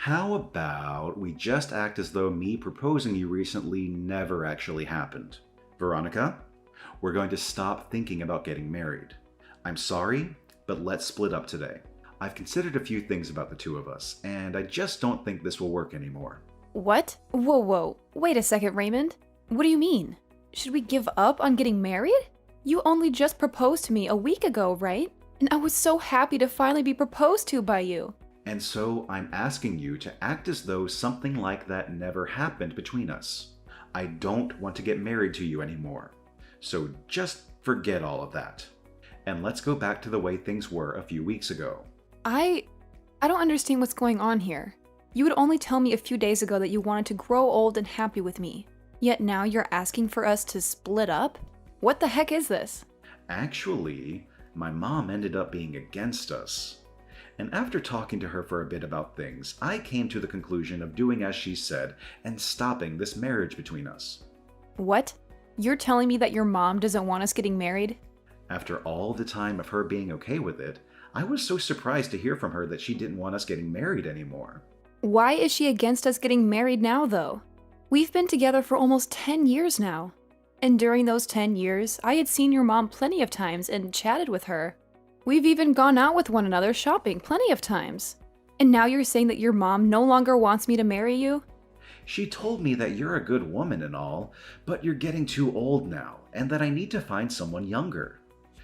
How about we just act as though me proposing you recently never actually happened? Veronica, we're going to stop thinking about getting married. I'm sorry, but let's split up today. I've considered a few things about the two of us, and I just don't think this will work anymore. What? Whoa. Wait a second, Raymond. What do you mean? Should we give up on getting married? You only just proposed to me a week ago, right? And I was so happy to finally be proposed to by you. And so I'm asking you to act as though something like that never happened between us. I don't want to get married to you anymore. So just forget all of that. And let's go back to the way things were a few weeks ago. I don't understand what's going on here. You would only tell me a few days ago that you wanted to grow old and happy with me. Yet now you're asking for us to split up? What the heck is this? Actually, my mom ended up being against us. And after talking to her for a bit about things, I came to the conclusion of doing as she said and stopping this marriage between us. What? You're telling me that your mom doesn't want us getting married? After all the time of her being okay with it, I was so surprised to hear from her that she didn't want us getting married anymore. Why is she against us getting married now, though? We've been together for almost 10 years now. And during those 10 years, I had seen your mom plenty of times and chatted with her. We've even gone out with one another shopping plenty of times. And now you're saying that your mom no longer wants me to marry you? She told me that you're a good woman and all, but you're getting too old now, and that I need to find someone younger.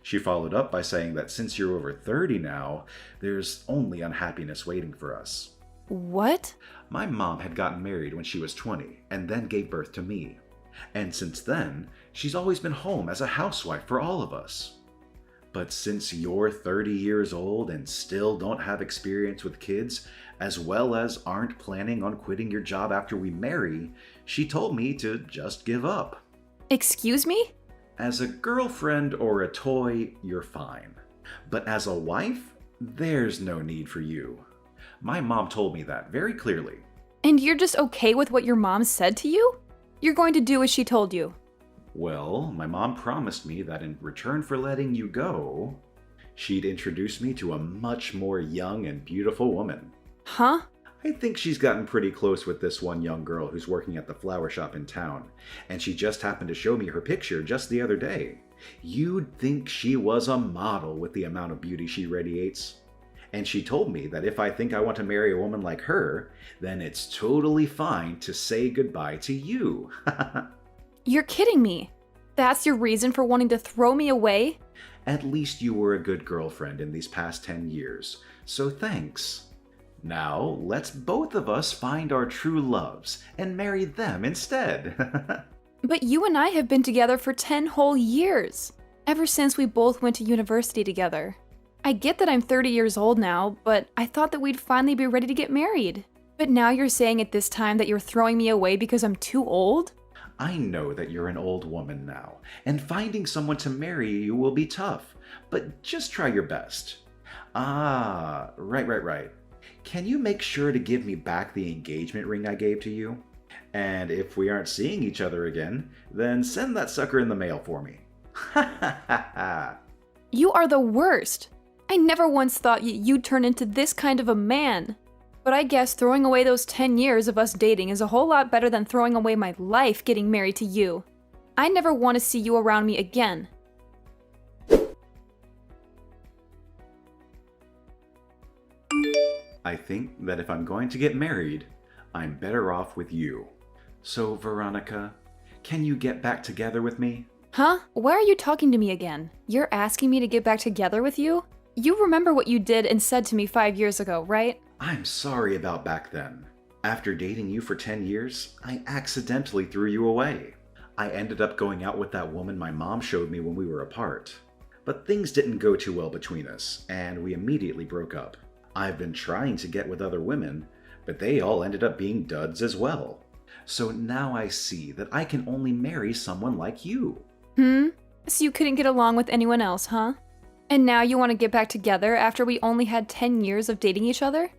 She followed up by saying that since you're over 30 now, there's only unhappiness waiting for us. What? My mom had gotten married when she was 20, and then gave birth to me. And since then, she's always been home as a housewife for all of us. But since you're 30 years old and still don't have experience with kids, as well as aren't planning on quitting your job after we marry, she told me to just give up. Excuse me? As a girlfriend or a toy, you're fine. But as a wife, there's no need for you. My mom told me that very clearly. And you're just okay with what your mom said to you? You're going to do as she told you. Well, my mom promised me that in return for letting you go, she'd introduce me to a much more young and beautiful woman. Huh? I think she's gotten pretty close with this one young girl who's working at the flower shop in town, and she just happened to show me her picture just the other day. You'd think she was a model with the amount of beauty she radiates. And she told me that if I think I want to marry a woman like her, then it's totally fine to say goodbye to you. You're kidding me. That's your reason for wanting to throw me away? At least you were a good girlfriend in these past 10 years, so thanks. Now, let's both of us find our true loves and marry them instead. But you and I have been together for 10 whole years, ever since we both went to university together. I get that I'm 30 years old now, but I thought that we'd finally be ready to get married. But now you're saying at this time that you're throwing me away because I'm too old? I know that you're an old woman now, and finding someone to marry you will be tough, but just try your best. Ah, right. Can you make sure to give me back the engagement ring I gave to you? And if we aren't seeing each other again, then send that sucker in the mail for me. Ha ha ha ha. You are the worst. I never once thought you'd turn into this kind of a man. But I guess throwing away those 10 years of us dating is a whole lot better than throwing away my life getting married to you. I never want to see you around me again. I think that if I'm going to get married, I'm better off with you. So, Veronica, can you get back together with me? Huh? Why are you talking to me again? You're asking me to get back together with you? You remember what you did and said to me 5 years ago, right? I'm sorry about back then. After dating you for 10 years, I accidentally threw you away. I ended up going out with that woman my mom showed me when we were apart. But things didn't go too well between us, and we immediately broke up. I've been trying to get with other women, but they all ended up being duds as well. So now I see that I can only marry someone like you. So you couldn't get along with anyone else, huh? And now you want to get back together after we only had 10 years of dating each other?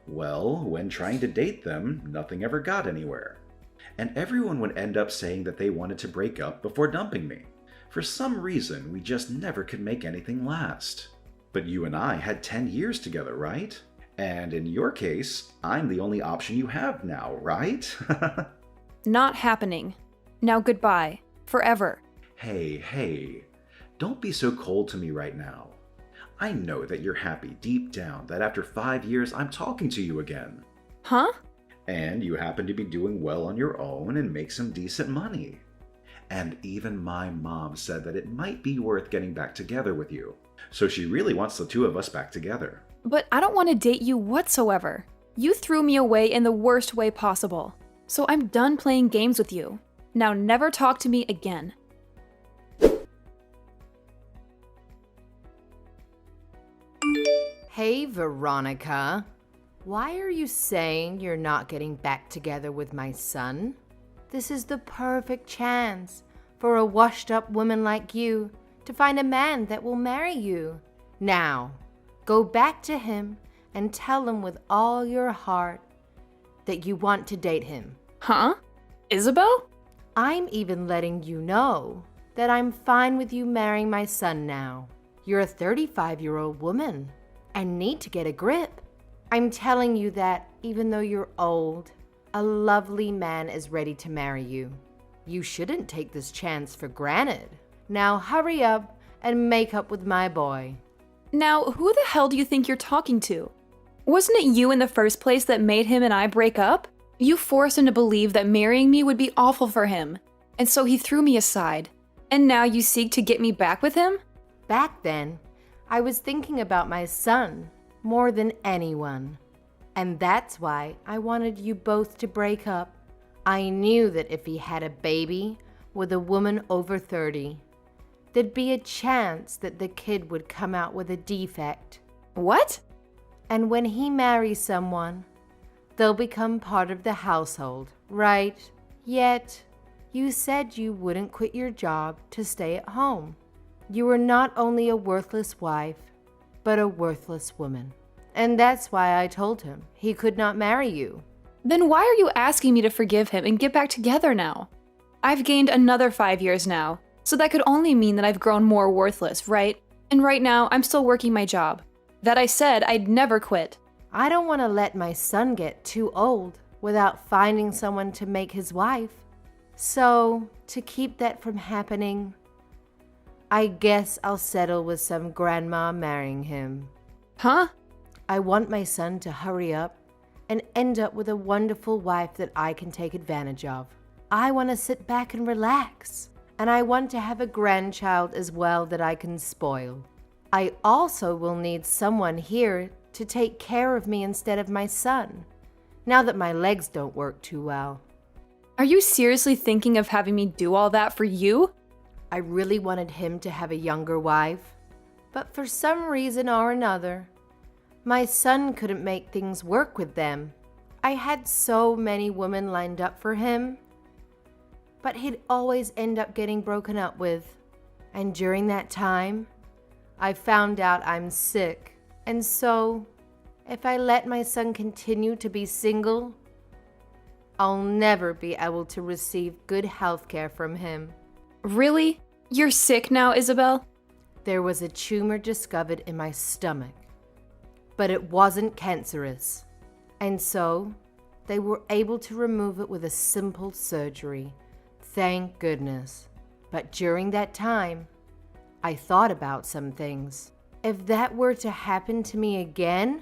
Well, when trying to date them, nothing ever got anywhere. And everyone would end up saying that they wanted to break up before dumping me. For some reason, we just never could make anything last. But you and I had 10 years together, right? And in your case, I'm the only option you have now, right? Not happening. Now goodbye. Forever. Hey, don't be so cold to me right now. I know that you're happy deep down that after 5 years I'm talking to you again. Huh? And you happen to be doing well on your own and make some decent money. And even my mom said that it might be worth getting back together with you. So she really wants the two of us back together. But I don't want to date you whatsoever. You threw me away in the worst way possible. So I'm done playing games with you. Now never talk to me again. Hey, Veronica. Why are you saying you're not getting back together with my son? This is the perfect chance for a washed-up woman like you to find a man that will marry you. Now, go back to him and tell him with all your heart that you want to date him. Huh? Isabel? I'm even letting you know that I'm fine with you marrying my son now. You're a 35-year-old woman and need to get a grip. I'm telling you that even though you're old, a lovely man is ready to marry you. You shouldn't take this chance for granted. Now hurry up and make up with my boy. Now, who the hell do you think you're talking to? Wasn't it you in the first place that made him and I break up? You forced him to believe that marrying me would be awful for him, and so he threw me aside. And now you seek to get me back with him? Back then, I was thinking about my son more than anyone. And that's why I wanted you both to break up. I knew that if he had a baby with a woman over 30, there'd be a chance that the kid would come out with a defect. What? And when he marries someone, they'll become part of the household, right? Yet, you said you wouldn't quit your job to stay at home. You were not only a worthless wife, but a worthless woman. And that's why I told him he could not marry you. Then why are you asking me to forgive him and get back together now? I've gained another 5 years now, so that could only mean that I've grown more worthless, right? And right now, I'm still working my job. That I said I'd never quit. I don't want to let my son get too old without finding someone to make his wife. So, to keep that from happening, I guess I'll settle with some grandma marrying him. Huh? I want my son to hurry up and end up with a wonderful wife that I can take advantage of. I want to sit back and relax, and I want to have a grandchild as well that I can spoil. I also will need someone here to take care of me instead of my son, now that my legs don't work too well. Are you seriously thinking of having me do all that for you? I really wanted him to have a younger wife, but for some reason or another, my son couldn't make things work with them. I had so many women lined up for him, but he'd always end up getting broken up with. And during that time, I found out I'm sick. And so, if I let my son continue to be single, I'll never be able to receive good health care from him. Really? You're sick now, Isabel? There was a tumor discovered in my stomach, but it wasn't cancerous. And so, they were able to remove it with a simple surgery. Thank goodness. But during that time, I thought about some things. If that were to happen to me again,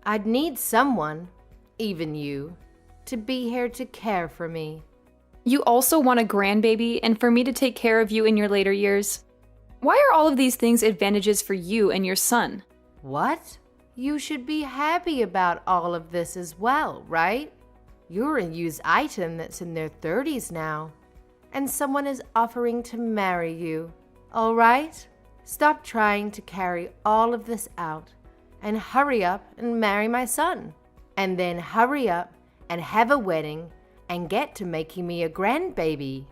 I'd need someone, even you, to be here to care for me. You also want a grandbaby and for me to take care of you in your later years? Why are all of these things advantages for you and your son? What? You should be happy about all of this as well, right? You're a used item that's in their 30s now, and someone is offering to marry you. All right? Stop trying to carry all of this out and hurry up and marry my son. And then hurry up and have a wedding and get to making me a grandbaby.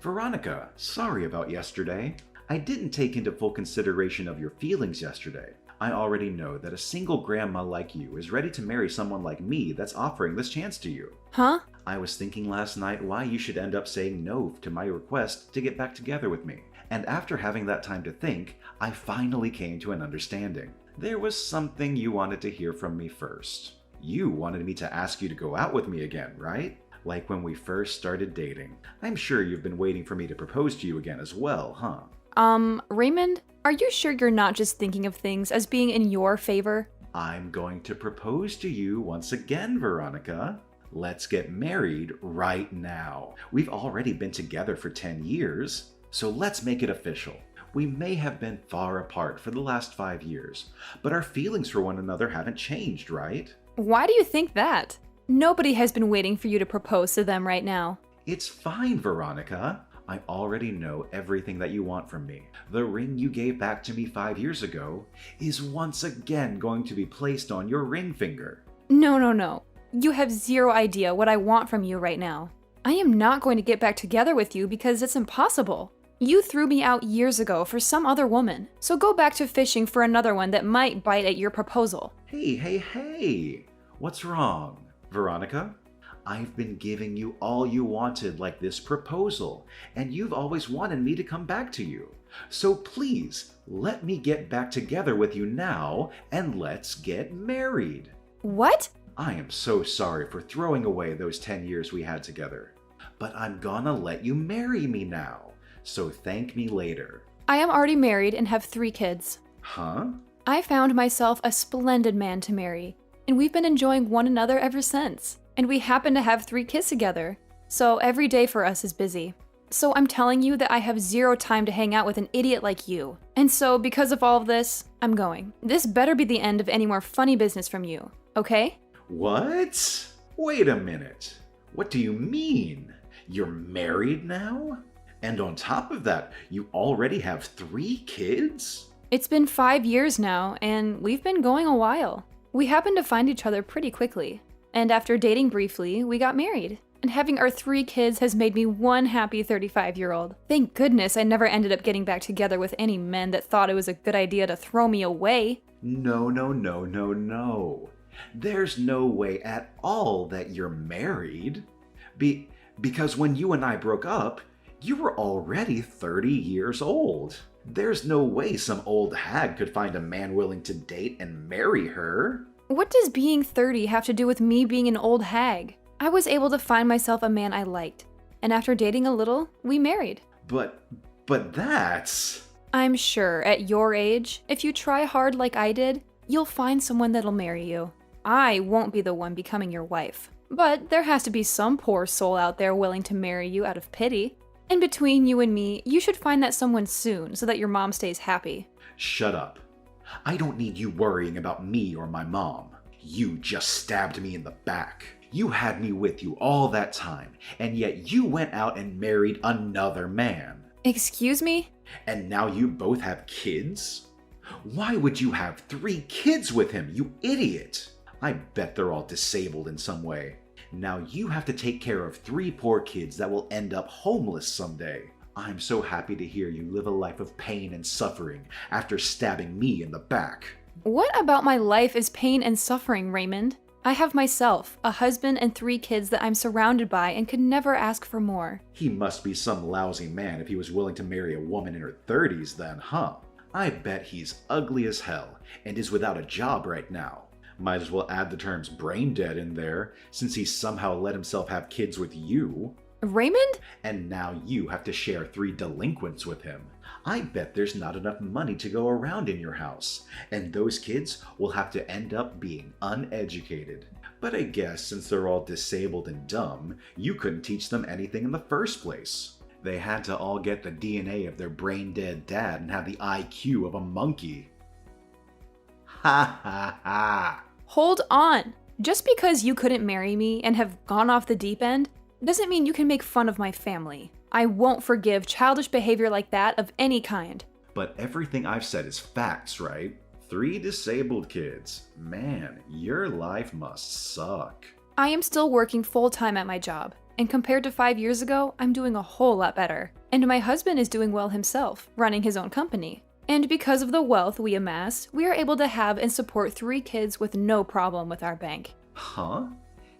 Veronica, sorry about yesterday. I didn't take into full consideration of your feelings yesterday. I already know that a single grandma like you is ready to marry someone like me that's offering this chance to you. Huh? I was thinking last night why you should end up saying no to my request to get back together with me. And after having that time to think, I finally came to an understanding. There was something you wanted to hear from me first. You wanted me to ask you to go out with me again, right? Like when we first started dating. I'm sure you've been waiting for me to propose to you again as well, huh? Raymond, are you sure you're not just thinking of things as being in your favor? I'm going to propose to you once again, Veronica. Let's get married right now. We've already been together for 10 years, so let's make it official. We may have been far apart for the last 5 years, but our feelings for one another haven't changed, right? Why do you think that? Nobody has been waiting for you to propose to them right now. It's fine, Veronica. I already know everything that you want from me. The ring you gave back to me 5 years ago is once again going to be placed on your ring finger. No. You have zero idea what I want from you right now. I am not going to get back together with you because it's impossible. You threw me out years ago for some other woman, so go back to fishing for another one that might bite at your proposal. Hey. What's wrong, Veronica? I've been giving you all you wanted, like this proposal, and you've always wanted me to come back to you. So please, let me get back together with you now, and let's get married. What? I am so sorry for throwing away those 10 years we had together, but I'm gonna let you marry me now, so thank me later. I am already married and have 3 kids. Huh? I found myself a splendid man to marry, and we've been enjoying one another ever since. And we happen to have 3 kids together, so every day for us is busy. So I'm telling you that I have zero time to hang out with an idiot like you. And so because of all of this, I'm going. This better be the end of any more funny business from you, okay? What? Wait a minute. What do you mean? You're married now? And on top of that, you already have 3 kids? It's been 5 years now, and we've been going a while. We happened to find each other pretty quickly. And after dating briefly, we got married. And having our 3 kids has made me one happy 35-year-old. Thank goodness I never ended up getting back together with any men that thought it was a good idea to throw me away. No. There's no way at all that you're married. Because when you and I broke up, you were already 30 years old. There's no way some old hag could find a man willing to date and marry her. What does being 30 have to do with me being an old hag? I was able to find myself a man I liked, and after dating a little, we married. But that's... I'm sure, at your age, if you try hard like I did, you'll find someone that'll marry you. I won't be the one becoming your wife. But there has to be some poor soul out there willing to marry you out of pity. And between you and me, you should find that someone soon so that your mom stays happy. Shut up. I don't need you worrying about me or my mom. You just stabbed me in the back. You had me with you all that time, and yet you went out and married another man. Excuse me? And now you both have kids? Why would you have 3 kids with him, you idiot? I bet they're all disabled in some way. Now you have to take care of 3 poor kids that will end up homeless someday. I'm so happy to hear you live a life of pain and suffering after stabbing me in the back. What about my life is pain and suffering, Raymond? I have myself, a husband, and 3 kids that I'm surrounded by and could never ask for more. He must be some lousy man if he was willing to marry a woman in her 30s then, huh? I bet he's ugly as hell and is without a job right now. Might as well add the terms brain dead in there, since he somehow let himself have kids with you. Raymond? And now you have to share 3 delinquents with him. I bet there's not enough money to go around in your house, and those kids will have to end up being uneducated. But I guess since they're all disabled and dumb, you couldn't teach them anything in the first place. They had to all get the DNA of their brain-dead dad and have the IQ of a monkey. Ha ha ha! Hold on! Just because you couldn't marry me and have gone off the deep end, doesn't mean you can make fun of my family. I won't forgive childish behavior like that of any kind. But everything I've said is facts, right? 3 disabled kids. Man, your life must suck. I am still working full-time at my job, and compared to 5 years ago, I'm doing a whole lot better. And my husband is doing well himself, running his own company. And because of the wealth we amassed, we are able to have and support 3 kids with no problem with our bank. Huh?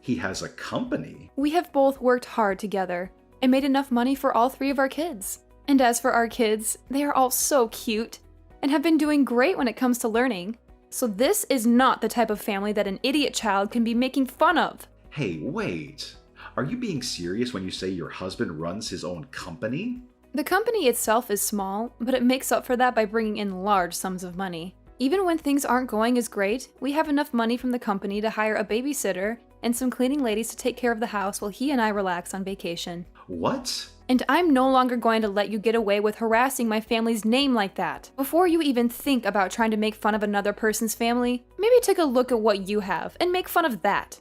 He has a company? We have both worked hard together and made enough money for all 3 of our kids. And as for our kids, they are all so cute and have been doing great when it comes to learning. So this is not the type of family that an idiot child can be making fun of. Hey, wait. Are you being serious when you say your husband runs his own company? The company itself is small, but it makes up for that by bringing in large sums of money. Even when things aren't going as great, we have enough money from the company to hire a babysitter and some cleaning ladies to take care of the house while he and I relax on vacation. What? And I'm no longer going to let you get away with harassing my family's name like that. Before you even think about trying to make fun of another person's family, maybe take a look at what you have and make fun of that.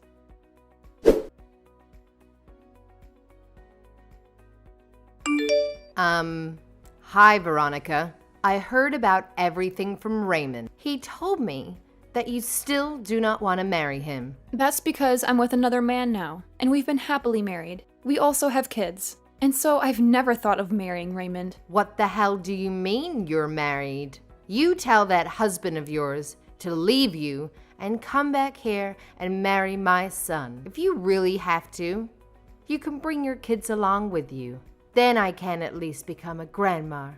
Hi, Veronica. I heard about everything from Raymond. He told me that you still do not want to marry him. That's because I'm with another man now, and we've been happily married. We also have kids. And so I've never thought of marrying Raymond. What the hell do you mean you're married? You tell that husband of yours to leave you and come back here and marry my son. If you really have to, you can bring your kids along with you. Then I can at least become a grandma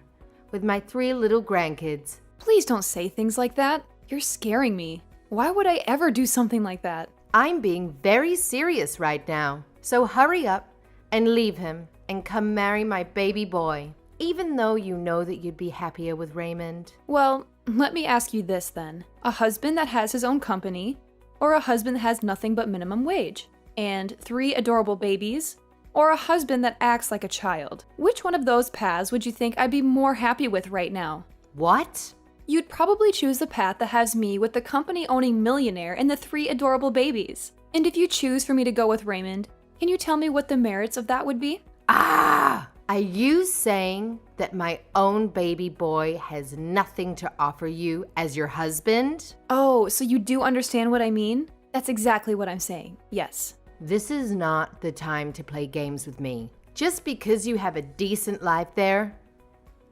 with my 3 little grandkids. Please don't say things like that. You're scaring me. Why would I ever do something like that? I'm being very serious right now. So hurry up and leave him and come marry my baby boy, even though you know that you'd be happier with Raymond. Well, let me ask you this then. A husband that has his own company, or a husband that has nothing but minimum wage, and 3 adorable babies, or a husband that acts like a child? Which one of those paths would you think I'd be more happy with right now? What? You'd probably choose the path that has me with the company-owning millionaire and the 3 adorable babies. And if you choose for me to go with Raymond, can you tell me what the merits of that would be? Are you saying that my own baby boy has nothing to offer you as your husband? Oh, so you do understand what I mean? That's exactly what I'm saying, yes. This is not the time to play games with me. Just because you have a decent life there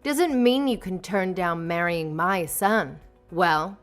doesn't mean you can turn down marrying my son. Well,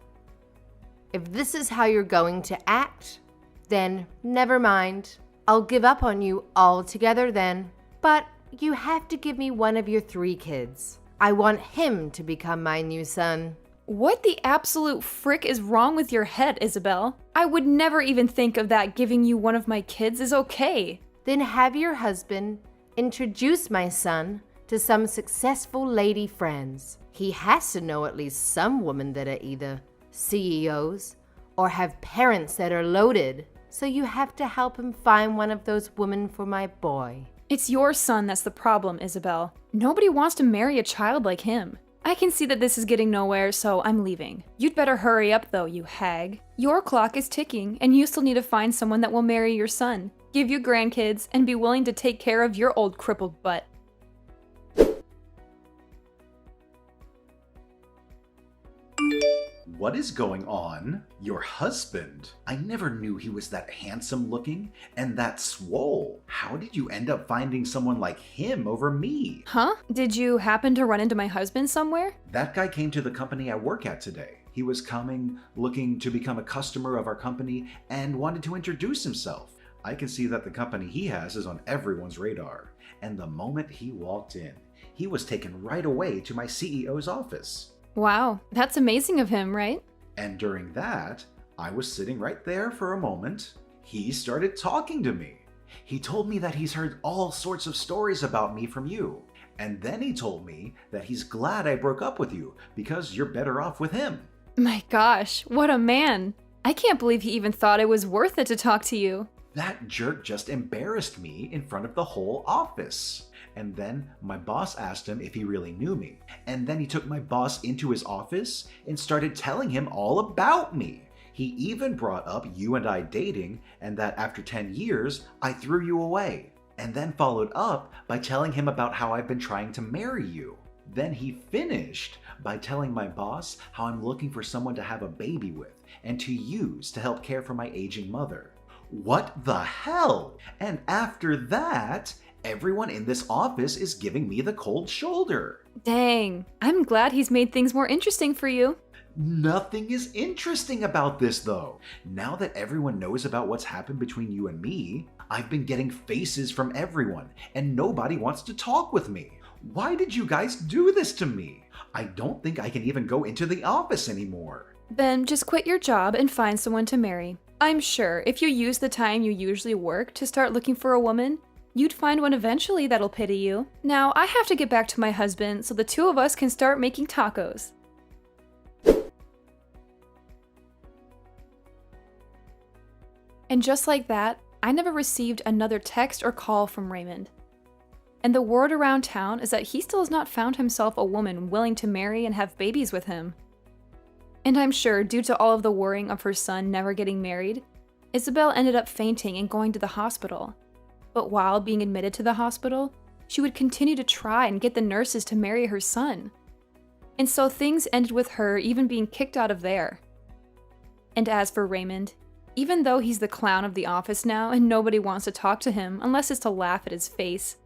if this is how you're going to act, then never mind. I'll give up on you altogether then. But you have to give me one of your 3 kids. I want him to become my new son. What the absolute frick is wrong with your head, Isabel? I would never even think of that. Giving you one of my kids is okay. Then have your husband introduce my son to some successful lady friends. He has to know at least some women that are either CEOs or have parents that are loaded. So you have to help him find one of those women for my boy. It's your son that's the problem, Isabel. Nobody wants to marry a child like him. I can see that this is getting nowhere, so I'm leaving. You'd better hurry up though, you hag. Your clock is ticking, and you still need to find someone that will marry your son, give you grandkids, and be willing to take care of your old crippled butt. What is going on? Your husband? I never knew he was that handsome looking and that swole. How did you end up finding someone like him over me? Huh? Did you happen to run into my husband somewhere? That guy came to the company I work at today. He was coming, looking to become a customer of our company, and wanted to introduce himself. I can see that the company he has is on everyone's radar. And the moment he walked in, he was taken right away to my CEO's office. Wow, that's amazing of him, right? And during that, I was sitting right there for a moment. He started talking to me. He told me that he's heard all sorts of stories about me from you. And then he told me that he's glad I broke up with you because you're better off with him. My gosh, what a man. I can't believe he even thought it was worth it to talk to you. That jerk just embarrassed me in front of the whole office. And then my boss asked him if he really knew me. And then he took my boss into his office and started telling him all about me. He even brought up you and I dating, and that after 10 years, I threw you away. And then followed up by telling him about how I've been trying to marry you. Then he finished by telling my boss how I'm looking for someone to have a baby with and to use to help care for my aging mother. What the hell? And after that, everyone in this office is giving me the cold shoulder. Dang, I'm glad he's made things more interesting for you. Nothing is interesting about this though. Now that everyone knows about what's happened between you and me, I've been getting faces from everyone and nobody wants to talk with me. Why did you guys do this to me? I don't think I can even go into the office anymore. Ben, just quit your job and find someone to marry. I'm sure if you use the time you usually work to start looking for a woman, you'd find one eventually that'll pity you. Now, I have to get back to my husband so the two of us can start making tacos. And just like that, I never received another text or call from Raymond. And the word around town is that he still has not found himself a woman willing to marry and have babies with him. And I'm sure, due to all of the worrying of her son never getting married, Isabel ended up fainting and going to the hospital. But while being admitted to the hospital, she would continue to try and get the nurses to marry her son. And so things ended with her even being kicked out of there. And as for Raymond, even though he's the clown of the office now and nobody wants to talk to him unless it's to laugh at his face,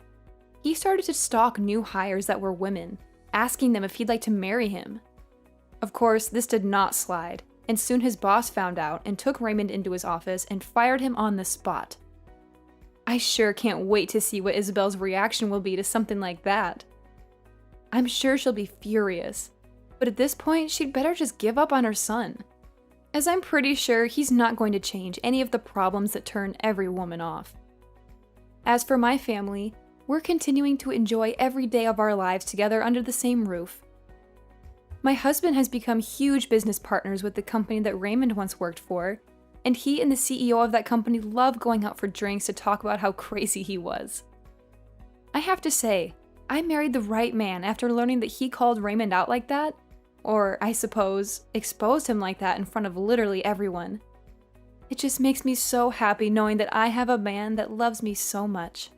he started to stalk new hires that were women, asking them if he'd like to marry him. Of course, this did not slide, and soon his boss found out and took Raymond into his office and fired him on the spot. I sure can't wait to see what Isabel's reaction will be to something like that. I'm sure she'll be furious, but at this point, she'd better just give up on her son, as I'm pretty sure he's not going to change any of the problems that turn every woman off. As for my family, we're continuing to enjoy every day of our lives together under the same roof. My husband has become huge business partners with the company that Raymond once worked for, and he and the CEO of that company love going out for drinks to talk about how crazy he was. I have to say, I married the right man after learning that he called Raymond out like that, or I suppose, exposed him like that in front of literally everyone. It just makes me so happy knowing that I have a man that loves me so much.